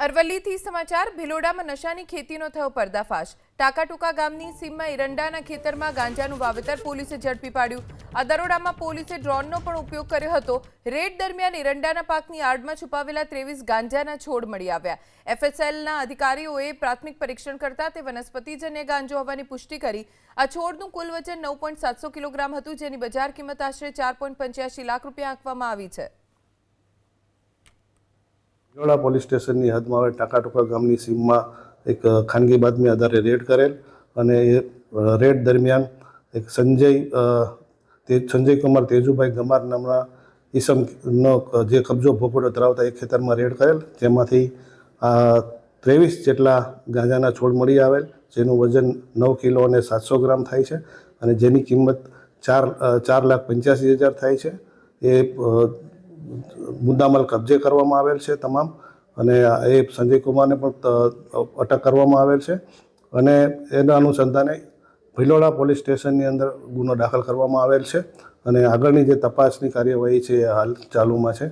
અરવલ્લીથી સમાચાર ભિલોડામાં નશાની ખેતીનો થયો પર્દાફાશ। ટાકાટુકા ગામની સીમમાં એરંડાના ખેતરમાં ગાંજાનું વાવેતર પોલીસે ઝડપી પાડ્યું। આ દરોડામાં પોલીસે ડ્રોનનો પણ ઉપયોગ કર્યો હતો। રેડ દરમિયાન એરંડાના પાકની આડમાં છુપાવેલા 23 ગાંજાના છોડ મળી આવ્યા। એફએસએલના અધિકારીઓએ પ્રાથમિક પરીક્ષણ કરતા તે વનસ્પતિજન્ય ગાંજો હોવાની પુષ્ટિ કરી। આ છોડનું કુલ વજન 9.700 કિલોગ્રામ હતું, જેની બજાર કિંમત આશરે 4.85 લાખ રૂપિયા આંકવામાં આવી છે। ભિલોડા પોલીસ સ્ટેશનની હદમાં આવેલ ટાકાટુકા ગામની સીમમાં એક ખાનગી બાતમી આધારે રેડ કરેલ અને એ રેડ દરમિયાન એક સંજય કુમાર તેજુભાઈ ગમાર નામના ઈસમનો જે કબજો ભોગવટો ધરાવતા એક ખેતરમાં રેડ કરેલ, જેમાંથી 23 જેટલા ગાંજાના છોડ મળી આવેલ, જેનું વજન 9 કિલો અને 700 ગ્રામ થાય છે અને જેની કિંમત 4,85,000 થાય છે। એ મુદ્દામાલ કબજે કરવામાં આવેલ છે તમામ, અને એ સંજય કુમારને પણ અટક કરવામાં આવેલ છે અને એના અનુસંધાને ભિલોડા પોલીસ સ્ટેશનની અંદર ગુનો દાખલ કરવામાં આવેલ છે અને આગળની જે તપાસની કાર્યવાહી છે એ હાલ ચાલુમાં છે।